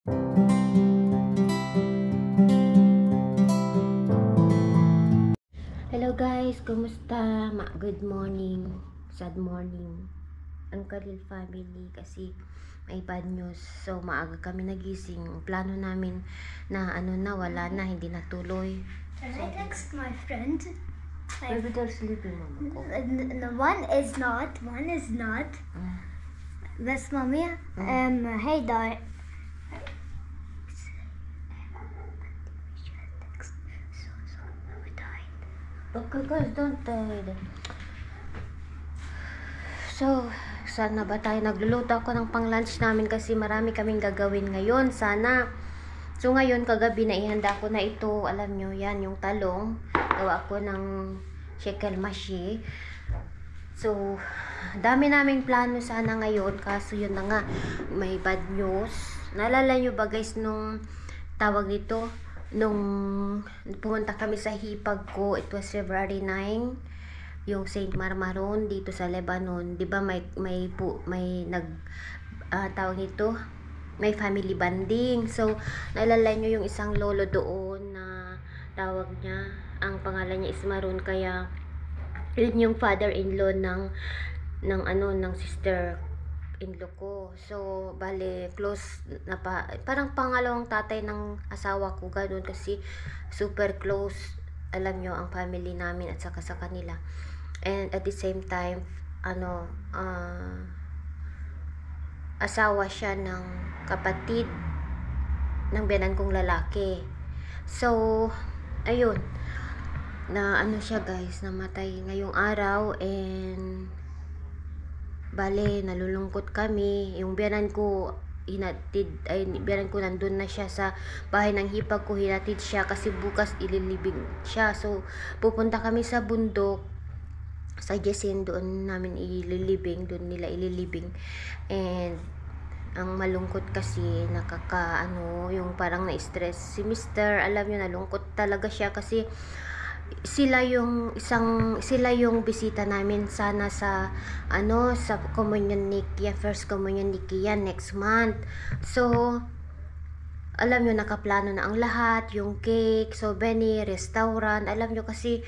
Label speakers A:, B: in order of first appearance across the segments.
A: Hello guys, kumusta? Good morning, sad morning ang Kalil family kasi may bad news. So maaga kami nagising. Plano namin na wala na, hindi natuloy.
B: Can I text my friend?
A: Maybe they're sleeping, mama ko.
B: No, one is not. That's mommy. Hey, Dad.
A: Okay guys, don't die. So, sana ba tayo nagluluto ako ng pang lunch namin kasi marami kaming gagawin ngayon. Sana. So ngayon, kagabi na ihanda ko na ito. Alam nyo, yan yung talong. Gawa ko ng shekel mashi. So, dami naming plano sana ngayon. Kaso yun na nga, may bad news. Naalala nyo ba guys nung tawag nito? Nung pumunta kami sa hipag ko, it was February 9, yung Saint Marmaron dito sa Lebanon. 'Di ba may tawag nito, may family bonding. So naalala nyo yung isang lolo doon na tawag niya, ang pangalan niya is Maron, kaya yun yung father-in-law ng sister in-law ko. So, bale, close na parang pangalawang tatay ng asawa ko, ganun, kasi super close, alam nyo, ang family namin at saka sa kanila. And at the same time, asawa siya ng kapatid ng biyanan kong lalaki. So, ayun, na siya guys, namatay ngayong araw. And bale, nalulungkot kami. Yung biyanan ko biyanan ko nandun na siya sa bahay ng hipag ko. Hinatid siya kasi bukas ililibing siya. So, pupunta kami sa bundok sa Jesin, doon namin doon nila ililibing. And ang malungkot kasi, yung parang na-stress si Mister. Alam niyo, nalungkot talaga siya kasi sila yung bisita namin sana sa communion ni Kian, first communion ni Kian next month. So alam nyo, nakaplano na ang lahat, yung cake, souvenir, restaurant. Alam nyo kasi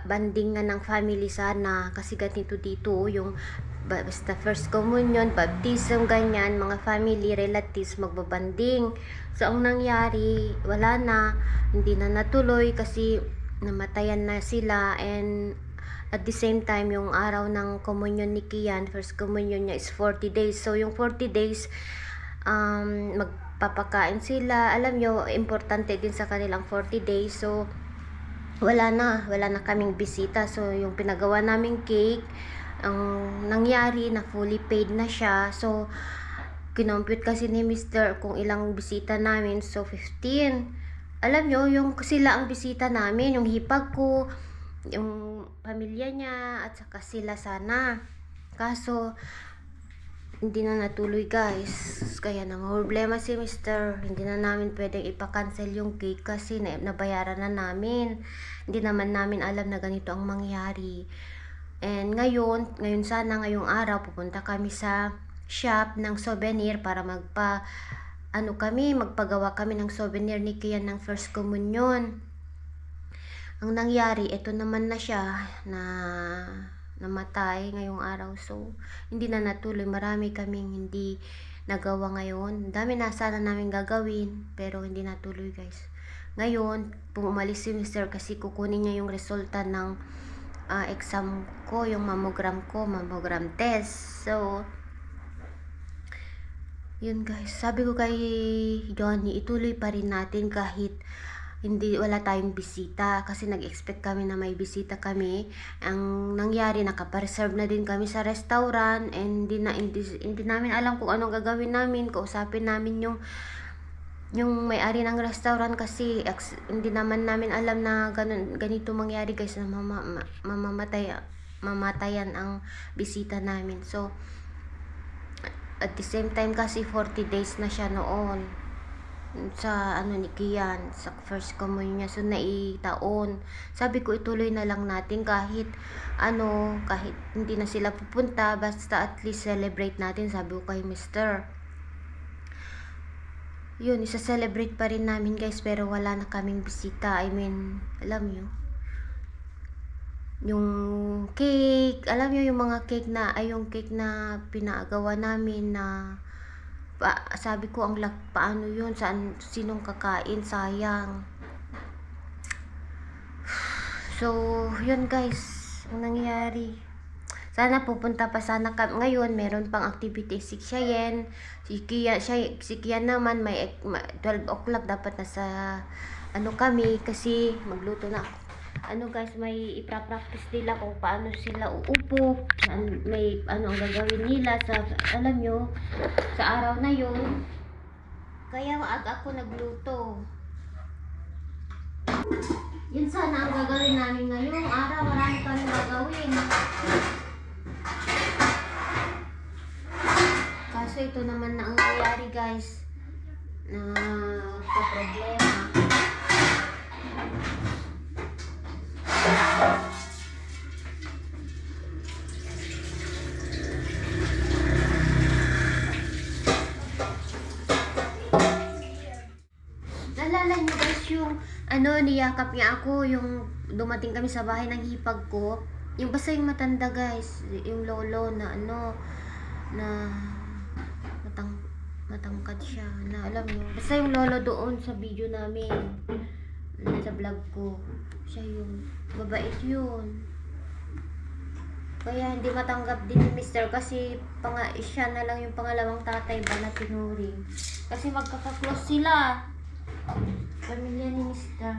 A: banding nga ng family sana kasi ganito dito yung basta first communion, baptism, ganyan, mga family, relatives magbabanding. So ang nangyari, wala na, hindi na natuloy kasi namatayan na sila. And at the same time, yung araw ng communion ni Kian, first communion niya is 40 days. So yung 40 days, magpapakain sila. Alam nyo, importante din sa kanilang 40 days. So wala na kaming bisita. So yung pinagawa naming cake, ang nangyari na fully paid na siya. So kinompute kasi ni Mr. kung ilang bisita namin. So 15. Alam nyo, yung sila ang bisita namin, yung hipag ko, yung pamilya niya, at saka sila sana. Kaso hindi na natuloy guys. Kaya nang problema si Mr. Hindi na namin pwedeng ipa-cancel yung cake kasi nabayaran na namin. Hindi naman namin alam na ganito ang mangyari. And ngayon sana, ngayong araw, pupunta kami sa shop ng souvenir para magpagawa kami ng souvenir ni Kian ng first communion. Ang nangyari, ito naman na siya na namatay ngayong araw. So hindi na natuloy. Marami kaming hindi nagawa ngayon. Dami na sana namin gagawin pero hindi natuloy guys. Ngayon pumalis si Mr. kasi kukunin niya yung resulta ng exam ko, yung mammogram test. So yun guys, sabi ko kay Johnny, ituloy pa rin natin kahit wala tayong bisita, kasi nag-expect kami na may bisita kami. Ang nangyari, nakapareserve na din kami sa restaurant, and hindi namin alam kung anong gagawin namin. Kausapin namin yung may-ari ng restaurant kasi hindi naman namin alam na ganito mangyari guys, na mamatayan ang bisita namin. So at the same time kasi 40 days na siya noon sa ni Kian, sa first communion niya. So naitaon. Sabi ko ituloy na lang natin kahit kahit hindi na sila pupunta, basta at least celebrate natin, sabi ko kay Mr. yun, isa-celebrate pa rin namin guys, pero wala na kaming bisita. I mean, alam nyo, yung cake, alam nyo yung mga cake na, ay yung cake na pinagawa namin na, sabi ko, paano yun, sinong kakain, sayang. So, yun guys, ang nangyari. Sana pupunta pa sana ngayon, meron pang activity si Cheyenne. Si Kian naman, may 12 o'clock dapat nasa kami kasi magluto na ako. Guys, may ipra-practice nila kung paano sila uupo, may ang gagawin nila sa, alam nyo, sa araw na yun. Kaya ako nagluto. Yun sana ang gagawin namin ngayong araw, marami kami gagawin. Kaso ito naman na ang nangyayari guys, na problema. Naalala niyo guys yung niyakap niya ako, yung dumating kami sa bahay ng hipag ko. Yung basta yung matanda guys, yung lolo na na matangkad siya, na alam niyo. Basta yung lolo doon sa video namin, sa vlog ko. Siya yung babait yun. Kaya hindi matanggap din ni Mr. kasi siya na lang yung pangalawang tatay ba na tinuring. Kasi magkaka-close sila. Pamilya ni Mr.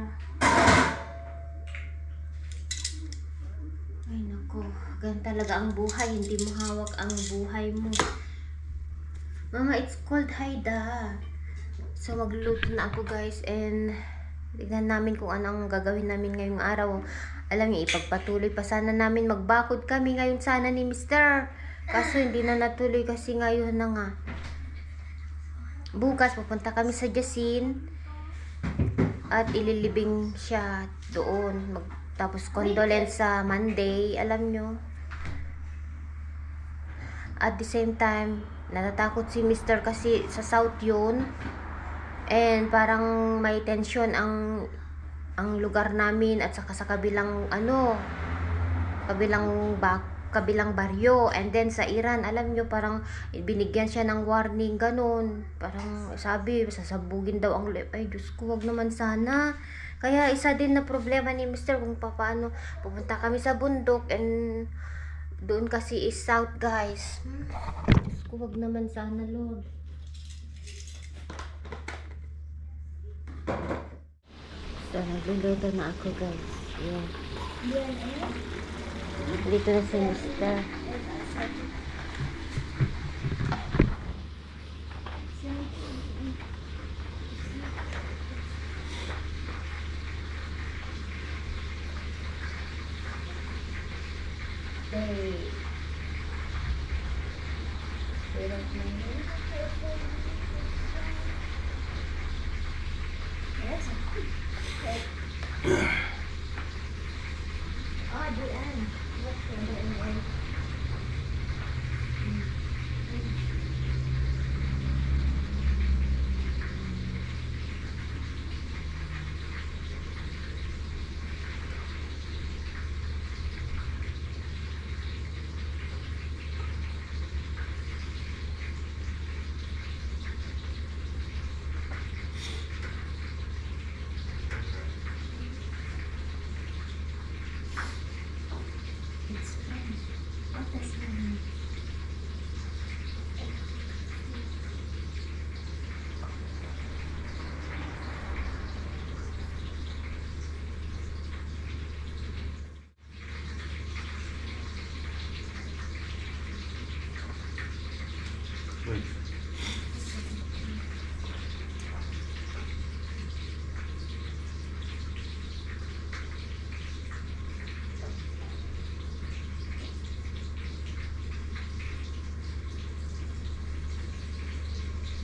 A: Ay naku, ganun talaga ang buhay. Hindi mo hawak ang buhay mo. Mama, it's cold, Haida. So magluluto na ako guys, and tignan namin kung anong gagawin namin ngayong araw. Alam niyo, ipagpatuloy pa sana namin, magbakod kami ngayon sana ni Mr. Kaso hindi na natuloy kasi ngayon na nga. Bukas pupunta kami sa Jasin at ililibing siya doon. Tapos condolence sa Monday, alam nyo. At the same time, natatakot si Mr. kasi sa South yun. And parang may tension ang lugar namin at saka sa kabilang kabilang baryo. And then sa Iran, alam nyo, parang binigyan siya ng warning, ganun. Parang sabi, sasabugin daw ang ay Diyos ko, wag naman sana. Kaya isa din na problema ni Mr. kung paano pupunta kami sa bundok, and doon kasi is south guys. Diyos ko, wag naman sana, Lord. So, nagluluto na ako guys. Yan. Dito na si Mr.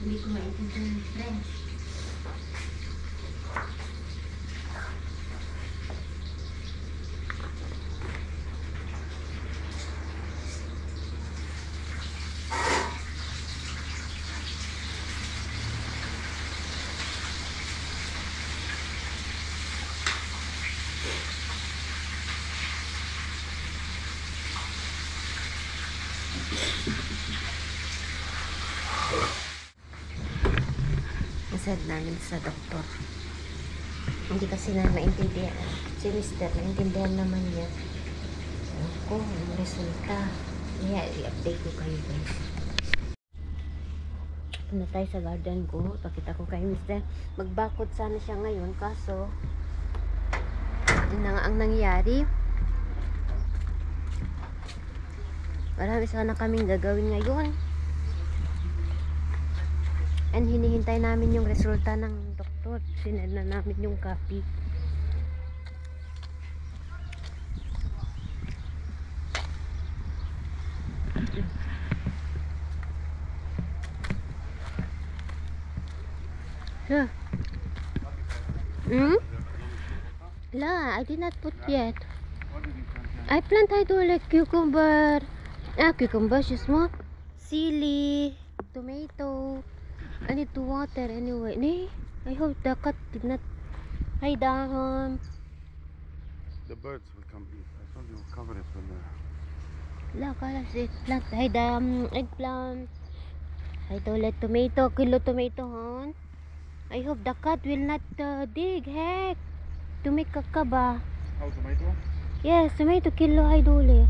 A: Hindi ko maintindihan yung French. send namin sa doktor. Hindi kasi na maintindihan. Si Mr. maintindihan naman niya. Ako, ang resulta. Kaya i-update ko kayo guys. Punta tayo sa garden ko. Pakita ko kay Mr. Magbakod sana siya ngayon. Kaso, yun na nga ang nangyari. Marami sana kaming gagawin ngayon. And hinihintay namin yung resulta ng doktor. Sinend na namin yung copy. Huh? Hmm? La, I did not put yet. I plant like cucumber. Cucumber is small. Chili, tomato. I need to water anyway. Nee, I hope the cat did not hide down.
C: The birds will come eat. I told you cover it with the...
A: La, kala si plant. Hide eggplant. Hide ulit tomato. Kilo tomato, hon. I hope the cat will not dig. Heck. To make kakaba.
C: How, tomato?
A: Yes, tomato kilo hide ulit.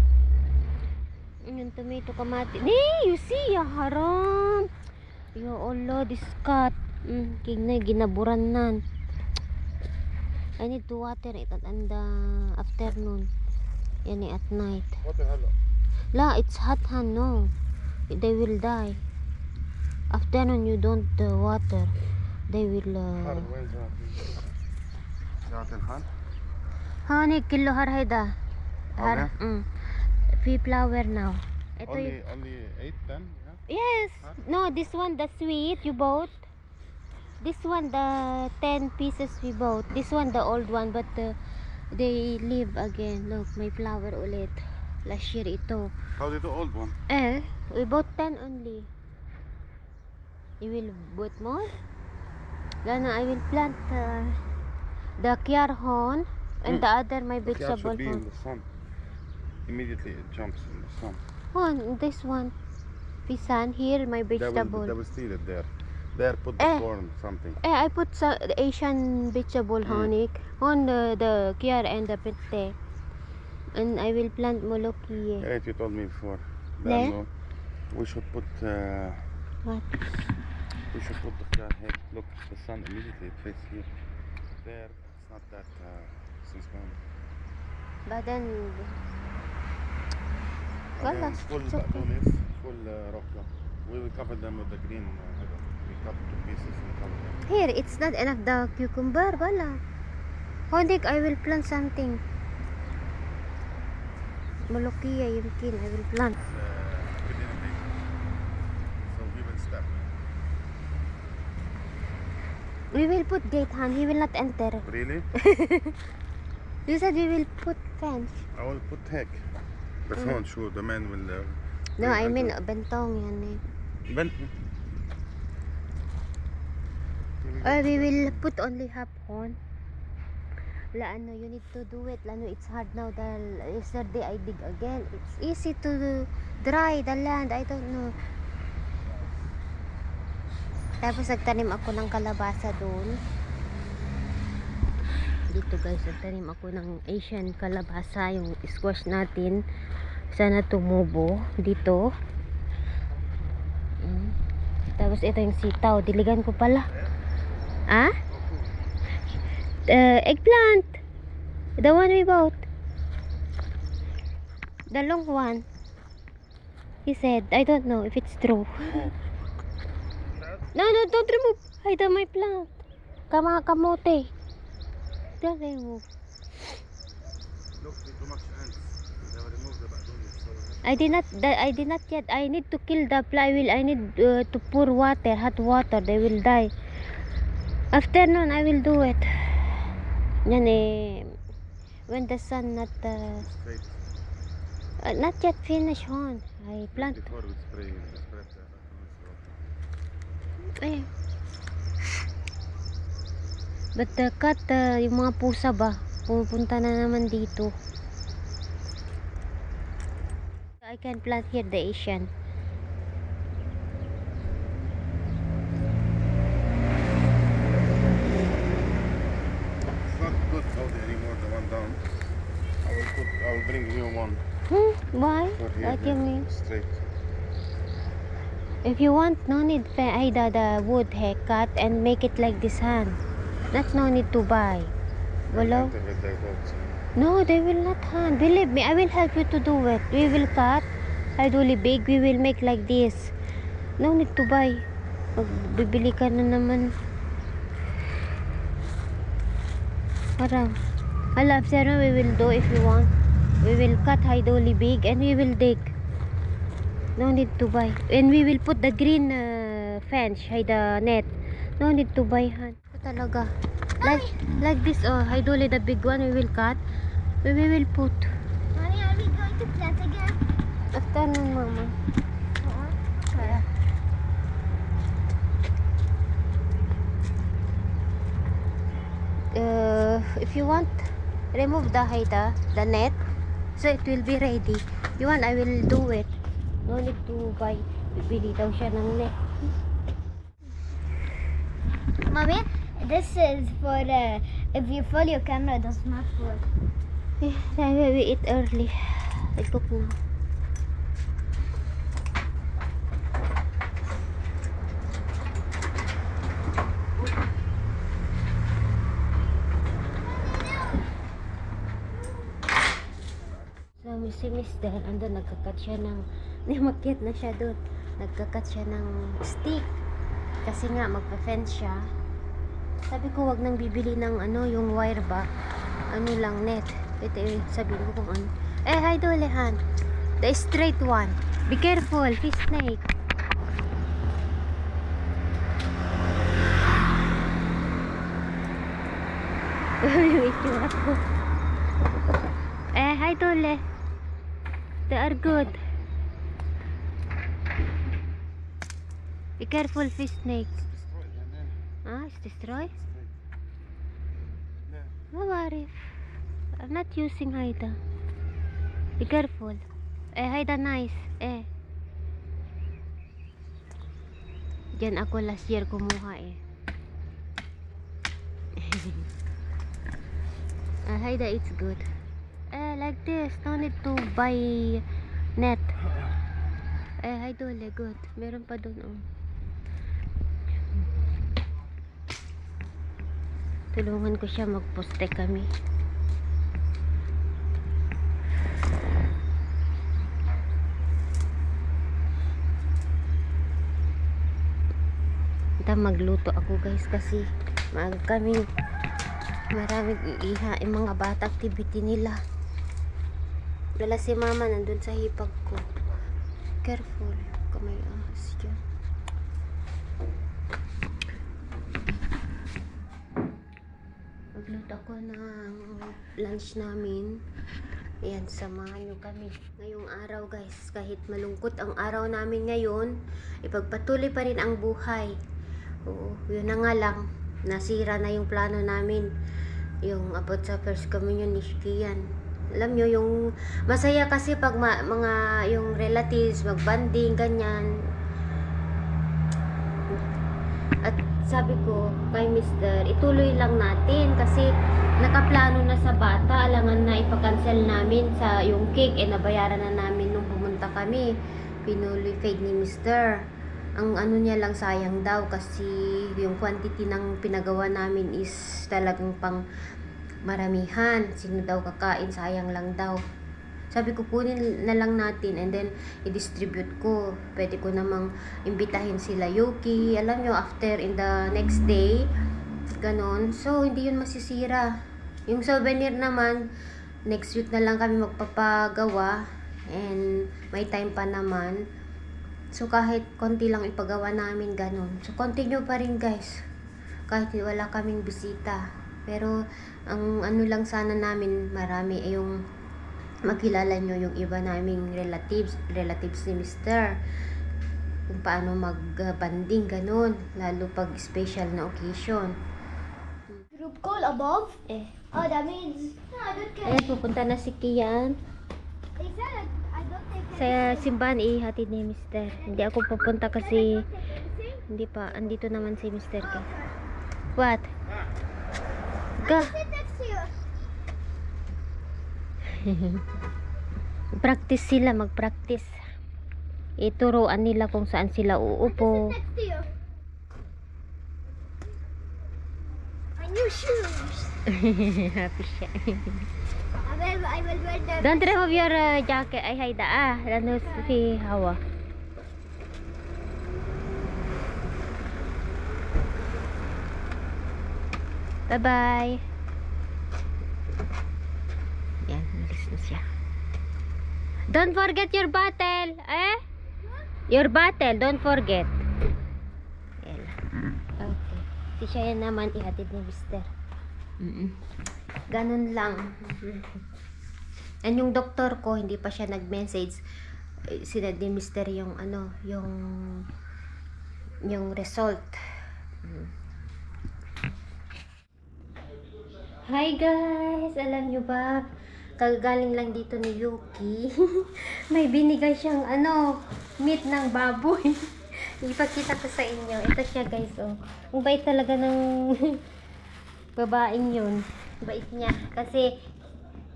A: Yung tomato kamati. Nee, you see, ya haram. Ya Allah, this cat. King na ginaburan nan. I need to water it at the afternoon. Yani at night.
C: Water hello.
A: La, it's hot han, no. They will die. Afternoon you don't water. They will
C: Hard, where's that? That in hand?
A: Honey, kilo har hayda. Har.
C: Okay.
A: Pea flower now. Ito
C: Only 8, 10? Yeah?
A: yes.
C: Huh?
A: No, this one the sweet you bought. This one the 10 pieces we bought. This one the old one but they live again. Look, may flower ulit. Last year ito.
C: How did the old one?
A: We bought 10 only. You will bought more? Then I will plant the kyarhon and the other my
C: The cat
A: vegetable
C: should be in
A: hon.
C: the sun. Immediately it jumps in the sun.
A: Hon, this one. Pisan here my vegetable.
C: They will steal it there. There, put the corn, something.
A: I put the Asian vegetable honik on the kyar and the pete. And I will plant moloki.
C: Right, you told me before.
A: Ne?
C: No, we should put
A: What?
C: we should put the car here. Look, the sun immediately it faces here. There, it's not that since morning.
A: But then
C: Again,
A: Wala,
C: full
A: it's okay.
C: baqdunis, full rokla. We will cover them with the green. We cut 2 pieces and cover them.
A: here it's not enough the cucumber. Wala. Honik, I will plant something. Molokiya yumkin I will plant.
C: So we will step.
A: We will put gate han. He will not enter.
C: Really?
A: You said we will put fence.
C: I will put heck. But not sure the man will.
A: No,
C: will
A: I mean
C: enter.
A: bentong yan eh.
C: Ben.
A: We will put only half horn. La ano, you need to do it. Lano, it's hard now dahil yesterday I dig again. It's easy to dry the land. I don't know. Tapos nagtanim ako ng kalabasa doon. Dito guys, nagtanim ako ng Asian kalabasa, yung squash natin. Sana tumubo dito. Tapos ito yung sitaw, diligan ko pala. Ah? Eggplant. The one we bought. The long one. He said, I don't know if it's true. No, don't remove. Hide my plant. Kamote. Don't remove.
C: Look, too much ants. They will remove the baqdunis. So
A: I did not yet. I need to kill the fly. I need to pour water, hot water. They will die. Afternoon, I will do it. Yan eh. When the sun not
C: straight.
A: not yet finished on. I plant.
C: Before we spray the baqdunis water.
A: Eh. But the cat, yung mga pusa ba, pupunta na naman dito. I can plant here the Asian. Why?
C: For here,
A: What you mean?
C: straight.
A: If you want, no need the wood haircut and make it like this hand. That's no need to buy. Below?
C: Enter with their dogs.
A: No, they will not hand. Believe me, I will help you to do it. We will cut. I do big. We will make like this. No need to buy. Bibili ka na naman. Parang. Hala, Sarah, we will do if you want. We will cut hydoli big and we will dig. No need to buy. And we will put the green fence, the net. No need to buy, han. Talaga. Like this, hydoli, the big one, we will cut. We will put.
B: Mommy, are we going to plant again?
A: Afternoon, mama.
B: Okay.
A: If you want, remove the net, so it will be ready. You want, I will do it. No need to buy. Bibili daw siya ng net.
B: Mommy, this is for if you fall your camera does not fall.
A: Then we eat early. I cook now. So, si Mister, andun, nagkakat siya ng, makyat na siya doon. Nagkakat siya ng stick. Kasi nga, magpa-fence siya. Sabi ko, wag nang bibili ng yung wire ba. Ano lang, net. Ito, sabihin ko kung ano. Hi, Dolehan. The straight one. Be careful, fish snake. Hi, Dole. They are good. Be careful, fish snakes.
C: Destroy, yeah,
A: It's destroyed?
C: yeah.
A: No worry. I'm not using Haida. Be careful. Haida nice. Diyan ako last year kumuha Haida, it's good. Like this. No need to buy net. Haida, good. Meron pa dun, Tulungan ko siya, magposte kami. Magluto ako, guys, kasi maraming iha yung mga bata activity nila. Wala si mama nandun sa hipag ko. Careful, kamay ahas dyan. Magluto ako ng lunch namin. Ayan, samahan nyo kami ngayong araw, guys. Kahit malungkot ang araw namin ngayon, ipagpatuloy pa rin ang buhay. Oo, yun na nga lang, nasira na yung plano namin, yung about sa first communion ni Kian. Alam nyo, yung masaya kasi pag mga yung relatives magbanding ganyan. At sabi ko kay Mr., ituloy lang natin kasi nakaplano na sa bata. Alangan na ipakancel namin sa yung cake, nabayaran na namin nung pumunta kami. Pinuloy paid ni Mr. Ang niya lang, sayang daw kasi yung quantity ng pinagawa namin is talagang pang maramihan. Sino daw kakain, sayang lang daw. Sabi ko, kunin na lang natin and then i-distribute ko. Pwede ko namang imbitahin sila Yuki. Alam nyo, after in the next day, ganon. So, hindi yun masisira. Yung souvenir naman, next week na lang kami magpapagawa and may time pa naman. So, kahit konti lang ipagawa namin, ganon. So, continue pa rin, guys. Kahit wala kaming bisita. Pero, ang lang sana namin, marami ay yung makilala nyo yung iba naming relatives ni Mr. Kung paano mag-banding, ganon. Lalo pag special na occasion.
B: Group call above? Oh, that means no, I don't care.
A: Ayan, pupunta na si Kian.
B: They said I don't take
A: Sa simbahan, ihatid ni Mr. Hindi ako pupunta kasi hindi pa. Andito naman si Mr. K. What? Go.
B: Sit next to you.
A: Practice sila, mag-practice. Ituruan nila kung saan sila uupo.
B: Next to you. My new shoes.
A: Happy siya.
B: I will wear them.
A: Don't remove your jacket. Ay, hayda. Ano si Hawa? Bye-bye. Yan, nalis na siya. Don't forget your bottle. Your bottle, don't forget. Yan. Okay. Si siya yan naman ihatid ni Mister. Ganun lang. And yung doktor ko, hindi pa siya nag-message. Sinad ni Mister yung ano, yung result. Hi guys! Alam nyo ba, kagaling lang dito ni Yuki. May binigay siyang ano, meat ng baboy. Ipakita ko sa inyo. Ito siya guys, oh. Ang bait talaga ng babaeng yun. Bait niya. Kasi,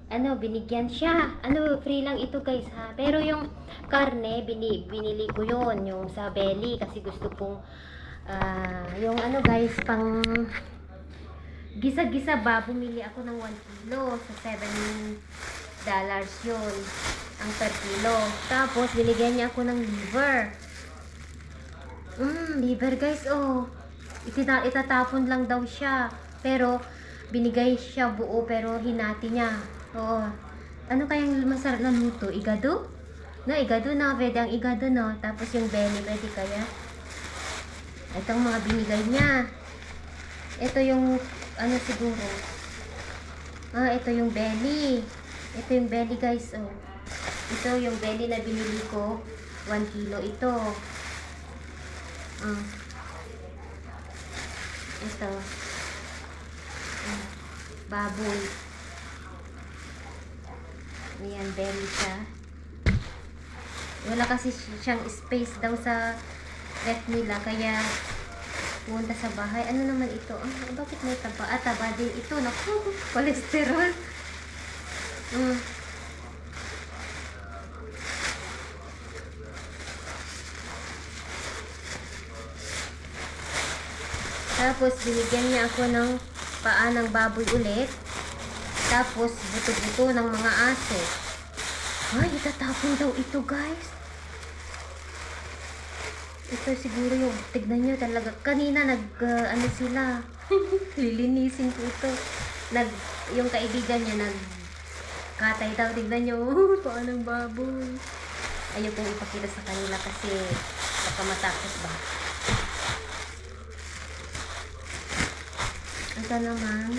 A: ano, binigyan siya. Ano, free lang ito guys ha. Pero yung karne, binili ko yun. Yung sa belly. Kasi gusto kong, yung ano guys, pang gisa-gisa ba, bumili ako ng 1 kilo sa $7 yun ang per kilo. Tapos binigyan niya ako ng liver. Liver guys, oh. Itatapon lang daw siya, pero binigay siya buo, pero hinati niya. Oo. Ano kayang masarap na luto? Igado? No, igado na, pwede ang igado, no. Tapos yung belly, pwede kaya. Itong mga binigay niya. Ito yung ano siguro. Ito yung belly. Ito yung belly guys, oh. Ito yung belly na binili ko. 1 kilo ito. Ito. Baboy. Ayan, belly siya. Wala kasi siyang space daw sa ref nila, kaya pumunta sa bahay. Ano naman ito? Bakit may taba? Taba din ito. Naku, cholesterol. Tapos, binigyan niya ako ng paa ng baboy ulit. Tapos, buto-buto ng mga aso. Ay, itatapon daw ito, guys. Ito siguro yung, tignan nyo talaga, kanina ano sila, lilinisin ko ito. Yung kaibigan niya, katay daw, tignan nyo, paa ng baboy. Ayaw kong ipakita sa kanila kasi baka matakot ba. Ito naman,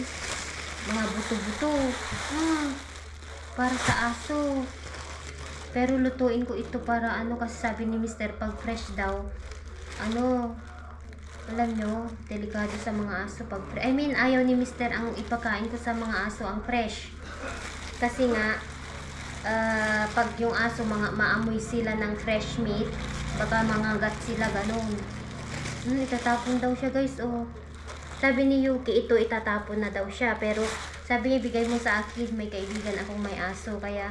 A: mga buto-buto. Para sa aso. Pero lutuin ko ito para ano, kasi sabi ni Mr. pag fresh daw, ano, alam nyo, delikado sa mga aso pag fresh. I mean, ayaw ni Mr. ang ipakain ko sa mga aso ang fresh. Kasi nga, pag yung aso maamoy sila ng fresh meat, baka mangagat sila, ganun. Itatapon daw siya guys, oh. Sabi ni Yuki, ito itatapon na daw siya. Pero sabi niya, bigay mo sa akin, may kaibigan akong may aso, kaya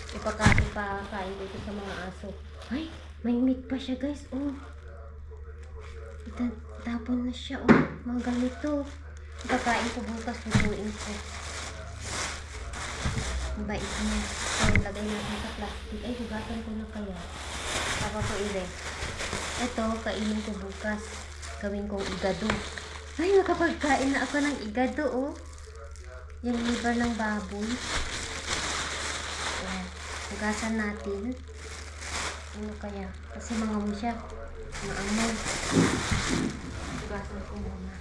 A: ipakain ko ito sa mga aso. Ay, may meat pa siya guys, oh. Itatapon na siya, oh. Mga ganito. Ipakain ko bukas, lutuin ko. Ang bait niya. So, lagay natin sa plastic. Ay, hugatan ko na kaya. Saka ko i-ref. Ito, kainin ko bukas. Gawin kong igado. Ay, makapagkain na ako ng igado, oh. Yung liver ng baboy. Ayan. Hugasan natin. Ano kaya? Kasi mangamoy siya. Maamoy. Hugasan ko muna.